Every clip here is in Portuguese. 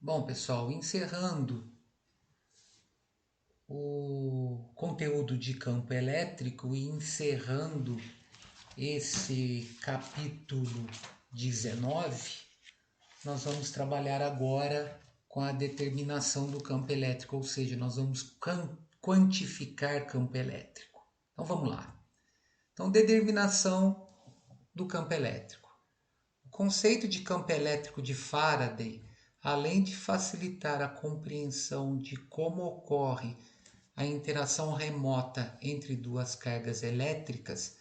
Bom, pessoal, encerrando o conteúdo de campo elétrico e encerrando esse capítulo 19, nós vamos trabalhar agora com a determinação do campo elétrico, ou seja, nós vamos quantificar campo elétrico. Então vamos lá. Então, determinação do campo elétrico. O conceito de campo elétrico de Faraday, além de facilitar a compreensão de como ocorre a interação remota entre duas cargas elétricas,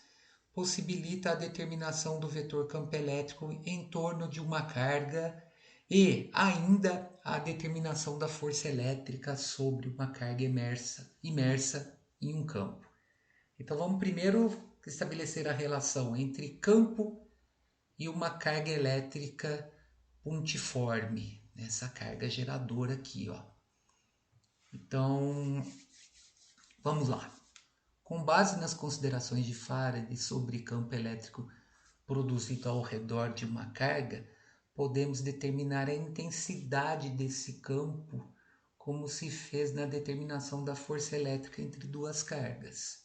possibilita a determinação do vetor campo elétrico em torno de uma carga e ainda a determinação da força elétrica sobre uma carga imersa em um campo. Então vamos primeiro estabelecer a relação entre campo e uma carga elétrica pontiforme, nessa carga geradora aqui, ó. Então, vamos lá. Com base nas considerações de Faraday sobre campo elétrico produzido ao redor de uma carga, podemos determinar a intensidade desse campo, como se fez na determinação da força elétrica entre duas cargas.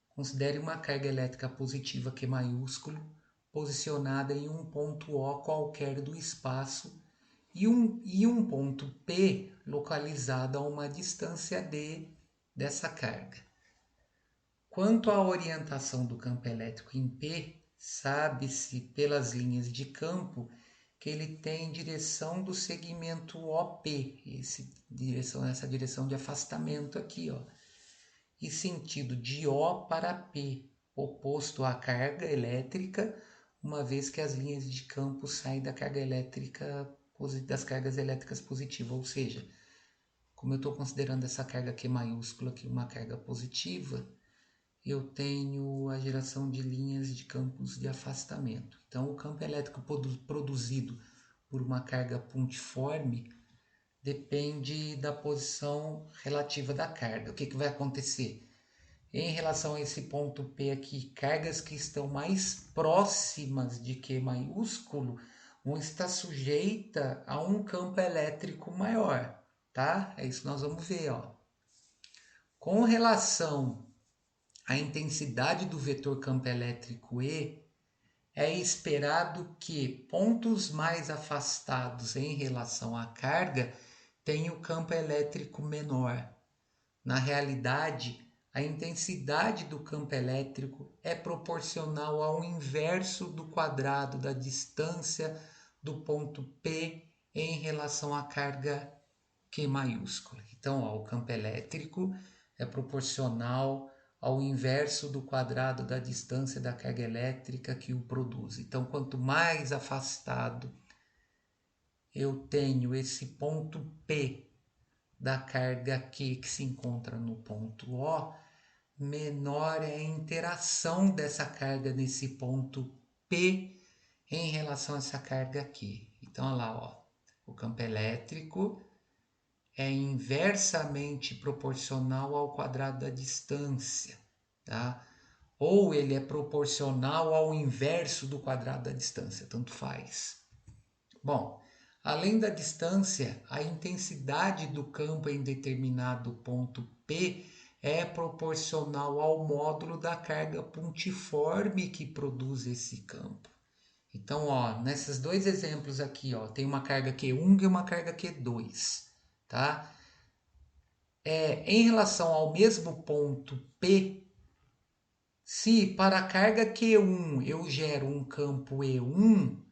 Considere uma carga elétrica positiva Q maiúsculo, posicionada em um ponto O qualquer do espaço e um ponto P localizado a uma distância D dessa carga. Quanto à orientação do campo elétrico em P, sabe-se pelas linhas de campo que ele tem direção do segmento OP, essa direção de afastamento aqui, ó, e sentido de O para P, oposto à carga elétrica, uma vez que as linhas de campo saem da carga elétrica, das cargas elétricas positivas, ou seja, como eu estou considerando essa carga Q maiúscula aqui uma carga positiva, eu tenho a geração de linhas de campos de afastamento. Então, o campo elétrico produzido por uma carga pontiforme depende da posição relativa da carga. O que vai acontecer? Em relação a esse ponto P aqui, cargas que estão mais próximas de Q maiúsculo vão estar sujeitas a um campo elétrico maior, tá? É isso que nós vamos ver, ó. Com relação à intensidade do vetor campo elétrico E, é esperado que pontos mais afastados em relação à carga tenham o campo elétrico menor. Na realidade, a intensidade do campo elétrico é proporcional ao inverso do quadrado da distância do ponto P em relação à carga Q maiúscula. Então, ó, o campo elétrico é proporcional ao inverso do quadrado da distância da carga elétrica que o produz. Então, quanto mais afastado eu tenho esse ponto P da carga Q que se encontra no ponto O, menor é a interação dessa carga nesse ponto P em relação a essa carga aqui. Então, olha lá, ó, o campo elétrico é inversamente proporcional ao quadrado da distância, tá? Ou ele é proporcional ao inverso do quadrado da distância, tanto faz. Bom, além da distância, a intensidade do campo em determinado ponto P é proporcional ao módulo da carga pontiforme que produz esse campo. Então, ó, nesses dois exemplos aqui, ó, tem uma carga Q1 e uma carga Q2, tá? Em relação ao mesmo ponto P, se para a carga Q1 eu gero um campo E1,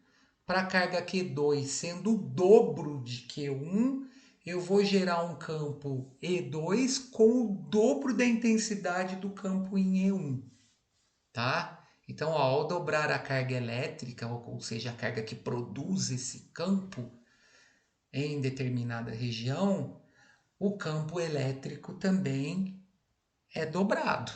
para a carga Q2 sendo o dobro de Q1, eu vou gerar um campo E2 com o dobro da intensidade do campo em E1, tá? Então, ó, ao dobrar a carga elétrica, ou seja, a carga que produz esse campo em determinada região, o campo elétrico também é dobrado.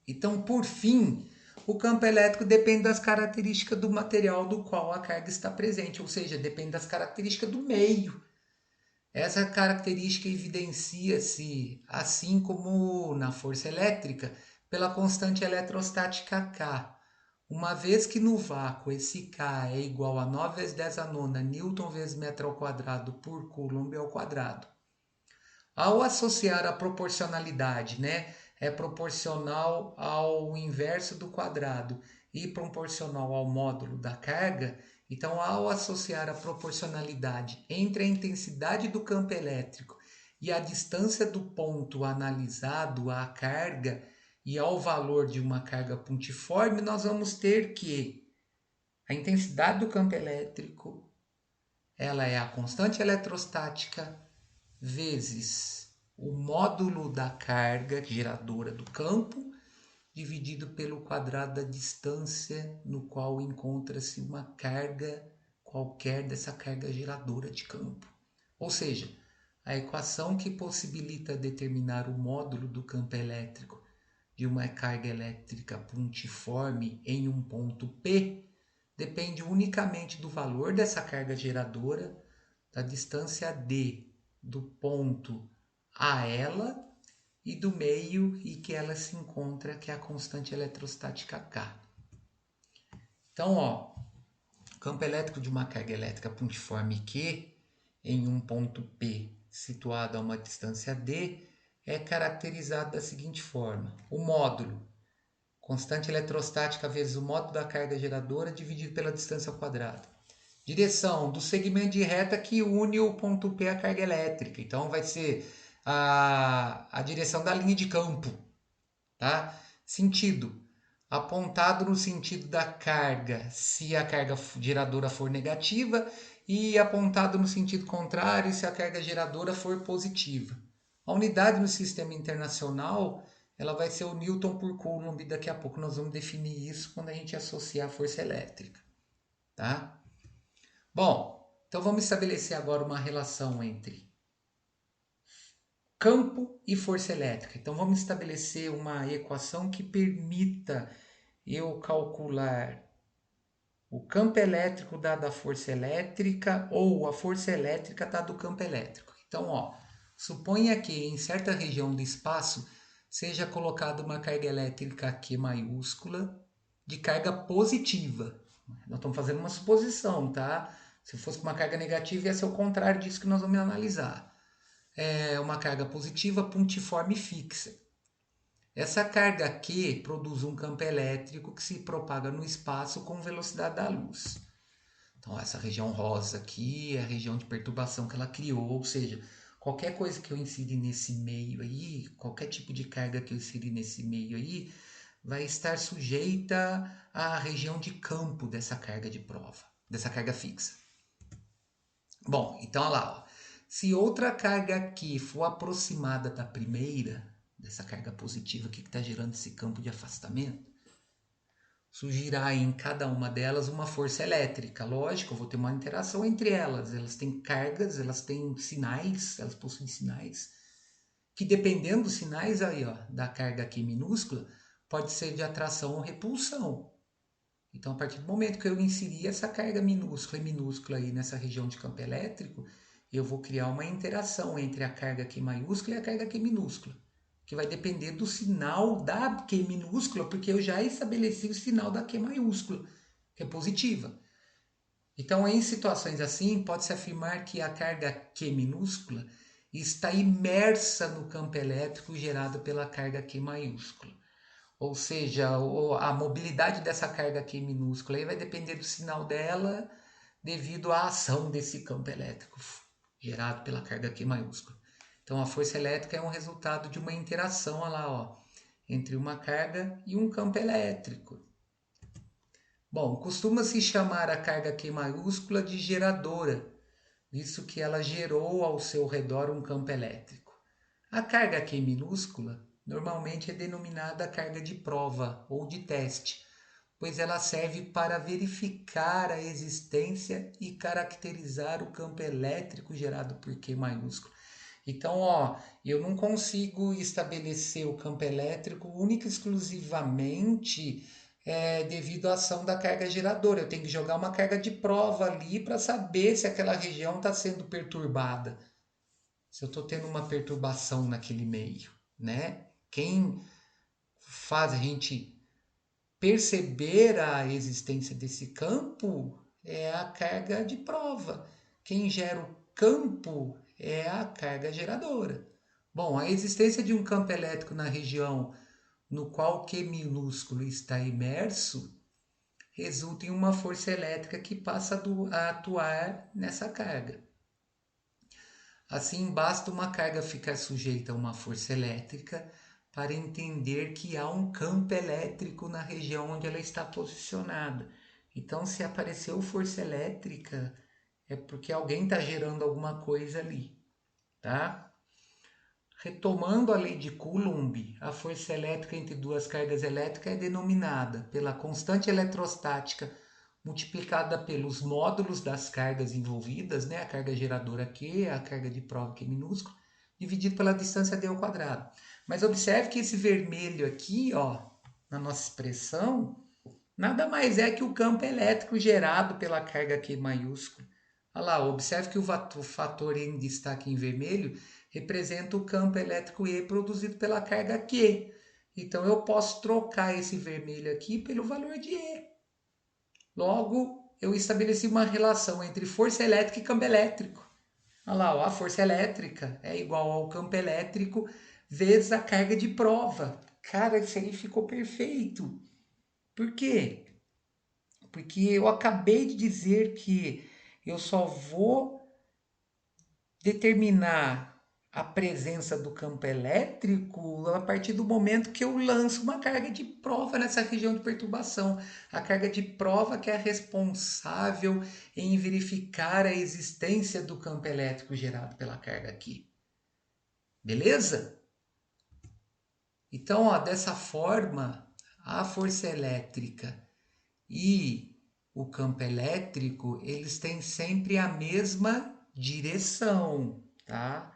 Então, por fim, o campo elétrico depende das características do material do qual a carga está presente, ou seja, depende das características do meio. Essa característica evidencia-se, assim como na força elétrica, pela constante eletrostática K. Uma vez que no vácuo esse K é igual a 9 vezes 10 a nona Newton vezes metro ao quadrado por Coulomb ao quadrado. Ao associar a proporcionalidade, né, é proporcional ao inverso do quadrado e proporcional ao módulo da carga, então ao associar a proporcionalidade entre a intensidade do campo elétrico e a distância do ponto analisado à carga e ao valor de uma carga pontiforme, nós vamos ter que a intensidade do campo elétrico, ela é a constante eletrostática vezes o módulo da carga geradora do campo dividido pelo quadrado da distância no qual encontra-se uma carga qualquer dessa carga geradora de campo. Ou seja, a equação que possibilita determinar o módulo do campo elétrico de uma carga elétrica pontiforme em um ponto P depende unicamente do valor dessa carga geradora, da distância D do ponto a ela e do meio em que ela se encontra, que é a constante eletrostática K. Então, ó, o campo elétrico de uma carga elétrica pontiforme Q em um ponto P situado a uma distância D é caracterizado da seguinte forma: o módulo, constante eletrostática vezes o módulo da carga geradora dividido pela distância ao quadrado. Direção do segmento de reta que une o ponto P à carga elétrica. Então vai ser a direção da linha de campo. Tá? Sentido. Apontado no sentido da carga, se a carga geradora for negativa, e apontado no sentido contrário, se a carga geradora for positiva. A unidade no sistema internacional, ela vai ser o Newton por Coulomb. Daqui a pouco nós vamos definir isso quando a gente associar a força elétrica. Tá? Bom, então vamos estabelecer agora uma relação entre campo e força elétrica. Então vamos estabelecer uma equação que permita eu calcular o campo elétrico dado a força elétrica ou a força elétrica dado o campo elétrico. Então, ó, suponha que em certa região do espaço seja colocada uma carga elétrica Q maiúscula de carga positiva. Nós estamos fazendo uma suposição, tá? Se fosse uma carga negativa, ia ser o contrário disso que nós vamos analisar. É uma carga positiva pontiforme fixa. Essa carga Q produz um campo elétrico que se propaga no espaço com velocidade da luz. Então, essa região rosa aqui é a região de perturbação que ela criou, ou seja, qualquer coisa que eu inserir nesse meio aí, qualquer tipo de carga que eu inserir nesse meio aí, vai estar sujeita à região de campo dessa carga de prova, dessa carga fixa. Bom, então olha lá, ó. Se outra carga aqui for aproximada da primeira, dessa carga positiva aqui que está gerando esse campo de afastamento, surgirá em cada uma delas uma força elétrica. Lógico, eu vou ter uma interação entre elas. Elas têm cargas, elas têm sinais, elas possuem sinais, que dependendo dos sinais aí, ó, da carga aqui minúscula, pode ser de atração ou repulsão. Então, a partir do momento que eu inserir essa carga minúscula e minúscula aí nessa região de campo elétrico, eu vou criar uma interação entre a carga Q maiúscula e a carga Q minúscula, que vai depender do sinal da Q minúscula, porque eu já estabeleci o sinal da Q maiúscula, que é positiva. Então, em situações assim, pode-se afirmar que a carga Q minúscula está imersa no campo elétrico gerado pela carga Q maiúscula. Ou seja, a mobilidade dessa carga aqui minúscula aí vai depender do sinal dela devido à ação desse campo elétrico gerado pela carga aqui maiúscula. Então a força elétrica é um resultado de uma interação, olha lá, ó, entre uma carga e um campo elétrico. Bom, costuma-se chamar a carga Q maiúscula de geradora, visto que ela gerou ao seu redor um campo elétrico. A carga Q minúscula normalmente é denominada carga de prova ou de teste, pois ela serve para verificar a existência e caracterizar o campo elétrico gerado por Q maiúsculo. Então, ó, eu não consigo estabelecer o campo elétrico única e exclusivamente devido à ação da carga geradora. Eu tenho que jogar uma carga de prova ali para saber se aquela região está sendo perturbada, se eu estou tendo uma perturbação naquele meio, né? Quem faz a gente perceber a existência desse campo é a carga de prova. Quem gera o campo é a carga geradora. Bom, a existência de um campo elétrico na região no qual Q minúsculo está imerso resulta em uma força elétrica que passa a atuar nessa carga. Assim, basta uma carga ficar sujeita a uma força elétrica para entender que há um campo elétrico na região onde ela está posicionada. Então, se apareceu força elétrica, é porque alguém está gerando alguma coisa ali, tá? Retomando a lei de Coulomb, a força elétrica entre duas cargas elétricas é denominada pela constante eletrostática multiplicada pelos módulos das cargas envolvidas, né? A carga geradora Q, a carga de prova Q minúsculo, dividido pela distância d ao quadrado. Mas observe que esse vermelho aqui, ó, na nossa expressão, nada mais é que o campo elétrico gerado pela carga Q maiúsculo. Olha lá, observe que o fator em destaque em vermelho representa o campo elétrico E produzido pela carga Q. Então eu posso trocar esse vermelho aqui pelo valor de E. Logo, eu estabeleci uma relação entre força elétrica e campo elétrico. Olha lá, ó, a força elétrica é igual ao campo elétrico vezes a carga de prova. Cara, isso aí ficou perfeito. Por quê? Porque eu acabei de dizer que eu só vou determinar a presença do campo elétrico a partir do momento que eu lanço uma carga de prova nessa região de perturbação. A carga de prova que é responsável em verificar a existência do campo elétrico gerado pela carga aqui. Beleza? Então, ó, dessa forma, a força elétrica e o campo elétrico, eles têm sempre a mesma direção, tá?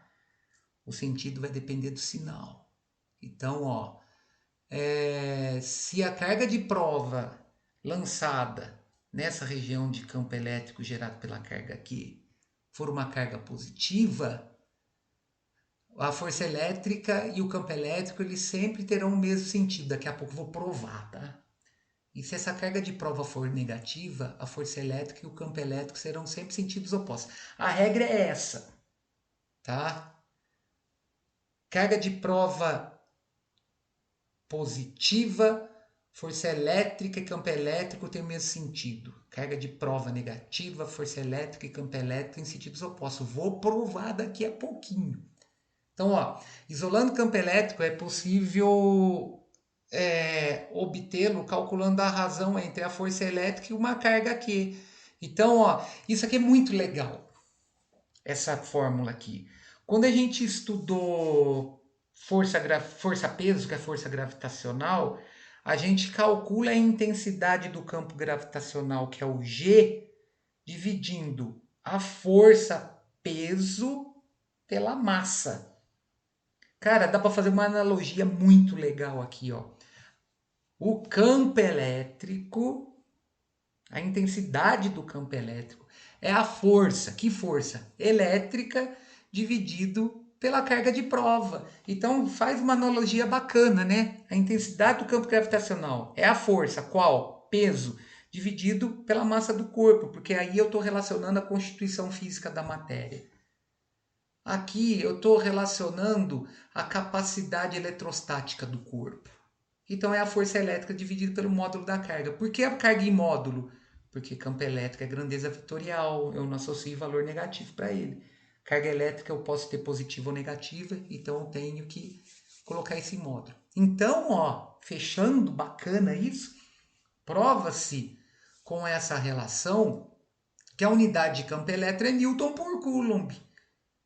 O sentido vai depender do sinal. Então, ó, se a carga de prova lançada nessa região de campo elétrico gerado pela carga aqui for uma carga positiva, a força elétrica e o campo elétrico eles sempre terão o mesmo sentido. Daqui a pouco eu vou provar, tá? E se essa carga de prova for negativa, a força elétrica e o campo elétrico serão sempre sentidos opostos. A regra é essa, tá? Carga de prova positiva, força elétrica e campo elétrico têm o mesmo sentido. Carga de prova negativa, força elétrica e campo elétrico têm sentidos opostos. Vou provar daqui a pouquinho. Então, ó, isolando o campo elétrico é possível obtê-lo calculando a razão entre a força elétrica e uma carga Q. Então, ó, isso aqui é muito legal, essa fórmula aqui. Quando a gente estudou força-peso, que é força gravitacional, a gente calcula a intensidade do campo gravitacional, que é o G, dividindo a força-peso pela massa. Cara, dá para fazer uma analogia muito legal aqui, ó. O campo elétrico, a intensidade do campo elétrico é a força. Que força? Elétrica dividido pela carga de prova. Então faz uma analogia bacana, né? A intensidade do campo gravitacional é a força. Qual? Peso dividido pela massa do corpo, porque aí eu estou relacionando a constituição física da matéria. Aqui eu estou relacionando a capacidade eletrostática do corpo. Então é a força elétrica dividida pelo módulo da carga. Por que a carga em módulo? Porque campo elétrico é grandeza vetorial, eu não associo valor negativo para ele. Carga elétrica eu posso ter positiva ou negativa, então eu tenho que colocar esse módulo. Então, ó, fechando, bacana isso, prova-se com essa relação que a unidade de campo elétrico é Newton por Coulomb,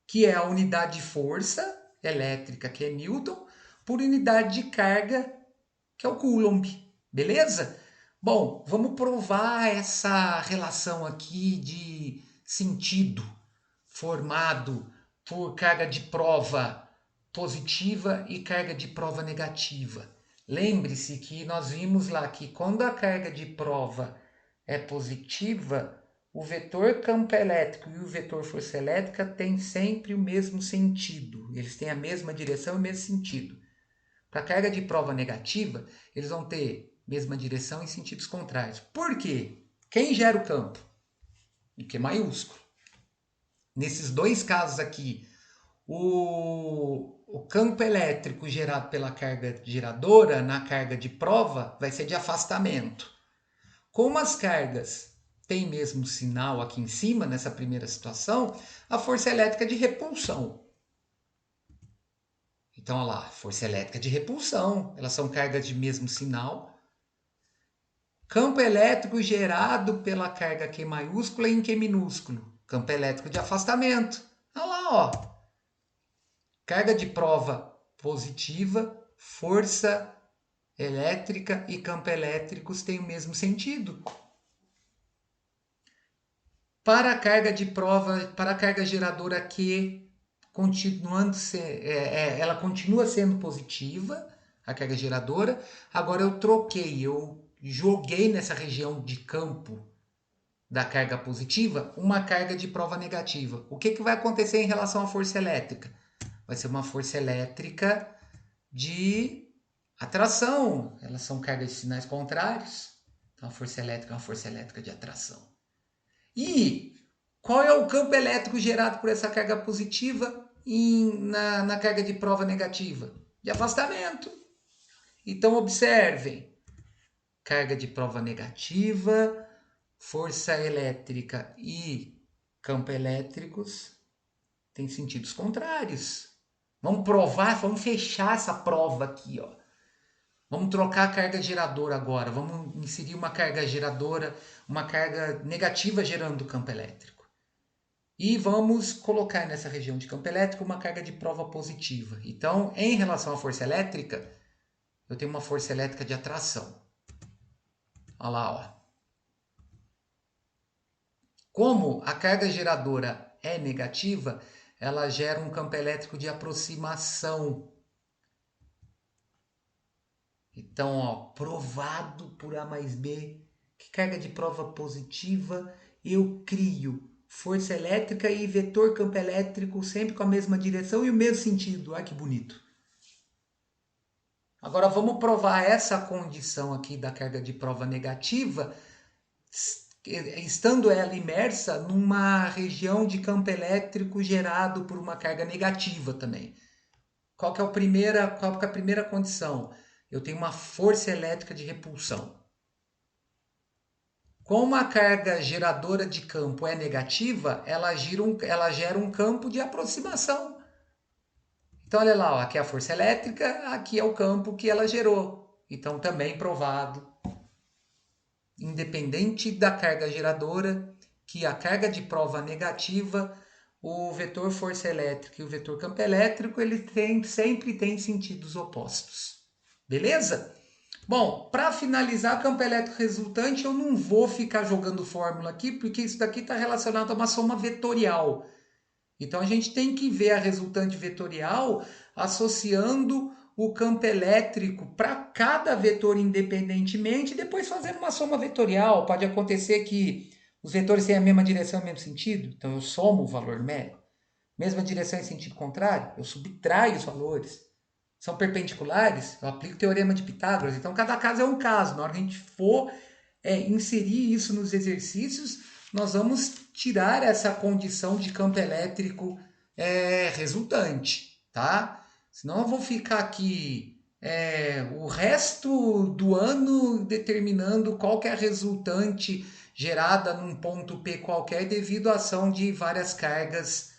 que é a unidade de força elétrica, que é Newton, por unidade de carga, que é o Coulomb, beleza? Bom, vamos provar essa relação aqui de sentido formado por carga de prova positiva e carga de prova negativa. Lembre-se que nós vimos lá que quando a carga de prova é positiva, o vetor campo elétrico e o vetor força elétrica têm sempre o mesmo sentido. Eles têm a mesma direção e o mesmo sentido. Para a carga de prova negativa, eles vão ter mesma direção em sentidos contrários. Por quê? Quem gera o campo? O Q maiúsculo. Nesses dois casos aqui, o campo elétrico gerado pela carga geradora na carga de prova vai ser de afastamento. Como as cargas têm mesmo sinal aqui em cima, nessa primeira situação, a força elétrica é de repulsão. Então, olha lá, força elétrica de repulsão, elas são cargas de mesmo sinal. Campo elétrico gerado pela carga Q maiúscula em Q minúsculo. Campo elétrico de afastamento. Olha lá, ó. Carga de prova positiva, força elétrica e campo elétricos têm o mesmo sentido. Para a carga de prova, para a carga geradora Q, ela continua sendo positiva, a carga geradora. Agora eu troquei, eu joguei nessa região de campo da carga positiva uma carga de prova negativa. O que vai acontecer em relação à força elétrica? Vai ser uma força elétrica de atração. Elas são cargas de sinais contrários. Então a força elétrica é uma força elétrica de atração. E qual é o campo elétrico gerado por essa carga positiva na carga de prova negativa? De afastamento. Então observem. Carga de prova negativa, força elétrica e campo elétricos têm sentidos contrários. Vamos provar, vamos fechar essa prova aqui, ó. Vamos trocar a carga geradora agora. Vamos inserir uma carga geradora, uma carga negativa gerando campo elétrico. E vamos colocar nessa região de campo elétrico uma carga de prova positiva. Então, em relação à força elétrica, eu tenho uma força elétrica de atração. Olha lá, ó. Como a carga geradora é negativa, ela gera um campo elétrico de aproximação. Então, ó, provado por A mais B que carga de prova positiva eu crio força elétrica e vetor campo elétrico sempre com a mesma direção e o mesmo sentido. Olha que bonito. Agora vamos provar essa condição aqui da carga de prova negativa, estando ela imersa numa região de campo elétrico gerado por uma carga negativa também. Qual que é a primeira condição? Eu tenho uma força elétrica de repulsão. Como a carga geradora de campo é negativa, ela gera um campo de aproximação. Então, olha lá, ó, aqui é a força elétrica, aqui é o campo que ela gerou. Então, também provado, independente da carga geradora, que a carga de prova negativa, o vetor força elétrica e o vetor campo elétrico, ele sempre tem sentidos opostos. Beleza? Bom, para finalizar, campo elétrico resultante, eu não vou ficar jogando fórmula aqui, porque isso daqui está relacionado a uma soma vetorial. Então, a gente tem que ver a resultante vetorial associando o campo elétrico para cada vetor independentemente e depois fazendo uma soma vetorial. Pode acontecer que os vetores têm a mesma direção e o mesmo sentido, então eu somo o valor numérico. Mesma direção em sentido contrário, eu subtraio os valores. São perpendiculares, eu aplico o teorema de Pitágoras. Então, cada caso é um caso. Na hora que a gente for inserir isso nos exercícios, nós vamos tirar essa condição de campo elétrico resultante, tá? Senão eu vou ficar aqui o resto do ano determinando qual que é a resultante gerada num ponto P qualquer devido à ação de várias cargas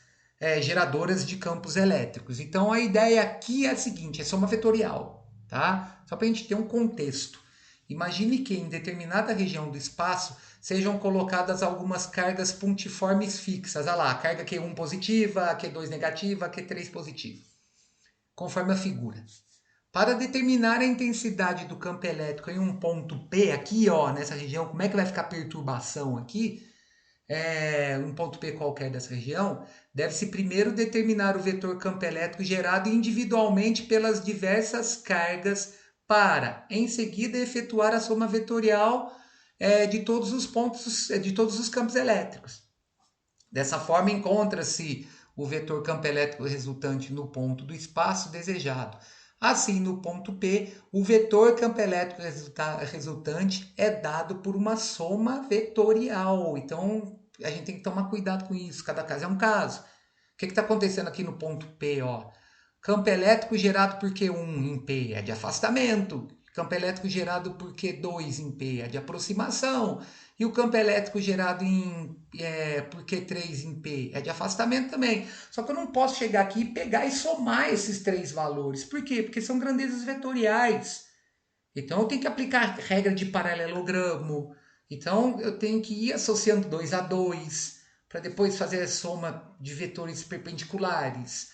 geradoras de campos elétricos. Então a ideia aqui é a seguinte, é soma vetorial, tá? Só para a gente ter um contexto. Imagine que em determinada região do espaço sejam colocadas algumas cargas pontiformes fixas. Olha lá, a carga Q1 positiva, a Q2 negativa, a Q3 positiva. Conforme a figura. Para determinar a intensidade do campo elétrico em um ponto P, aqui ó, nessa região, como é que vai ficar a perturbação aqui? Um ponto P qualquer dessa região, deve-se primeiro determinar o vetor campo elétrico gerado individualmente pelas diversas cargas para, em seguida, efetuar a soma vetorial de todos os pontos, de todos os campos elétricos. Dessa forma, encontra-se o vetor campo elétrico resultante no ponto do espaço desejado. Assim, no ponto P, o vetor campo elétrico resultante é dado por uma soma vetorial. Então, a gente tem que tomar cuidado com isso. Cada caso é um caso. O que está acontecendo aqui no ponto P? Ó? Campo elétrico gerado por Q1 em P é de afastamento. Campo elétrico gerado por Q2 em P é de aproximação. E o campo elétrico gerado por Q3 em P é de afastamento também. Só que eu não posso chegar aqui e pegar e somar esses três valores. Por quê? Porque são grandezas vetoriais. Então eu tenho que aplicar regra de paralelogramo. Então eu tenho que ir associando 2 a 2 para depois fazer a soma de vetores perpendiculares,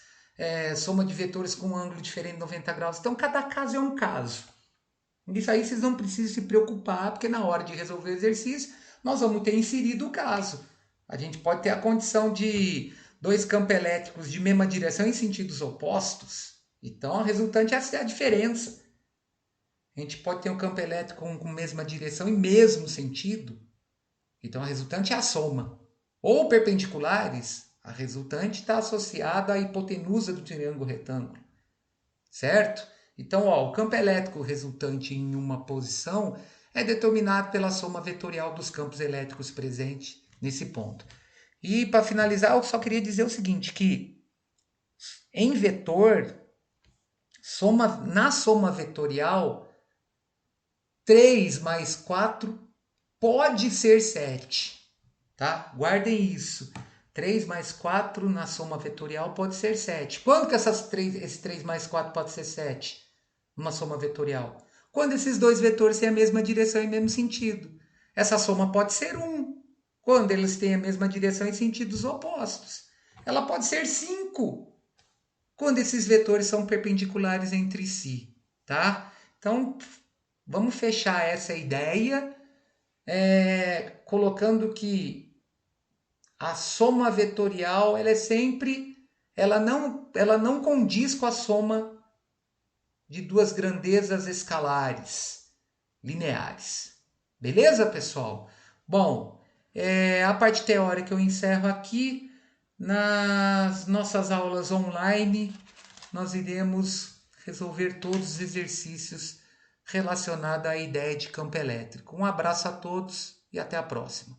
soma de vetores com um ângulo diferente de 90 graus. Então cada caso é um caso. Isso aí vocês não precisam se preocupar, porque na hora de resolver o exercício, nós vamos ter inserido o caso. A gente pode ter a condição de dois campos elétricos de mesma direção em sentidos opostos. Então, a resultante é a diferença. A gente pode ter um campo elétrico com mesma direção e mesmo sentido. Então, a resultante é a soma. Ou perpendiculares, a resultante está associada à hipotenusa do triângulo retângulo. Certo? Então, ó, o campo elétrico resultante em uma posição é determinado pela soma vetorial dos campos elétricos presentes nesse ponto. E para finalizar, eu só queria dizer o seguinte, que em vetor, na soma vetorial, 3 mais 4 pode ser 7. Tá? Guardem isso. 3 mais 4 na soma vetorial pode ser 7. Quando que esse 3 mais 4 pode ser 7? Numa soma vetorial. Quando esses dois vetores têm a mesma direção e mesmo sentido. Essa soma pode ser 1. Quando eles têm a mesma direção e sentidos opostos. Ela pode ser 5. Quando esses vetores são perpendiculares entre si. Tá? Então, vamos fechar essa ideia colocando que a soma vetorial ela não condiz com a soma de duas grandezas escalares lineares. Beleza, pessoal? Bom, a parte teórica eu encerro aqui. Nas nossas aulas online, nós iremos resolver todos os exercícios relacionados à ideia de campo elétrico. Um abraço a todos e até a próxima.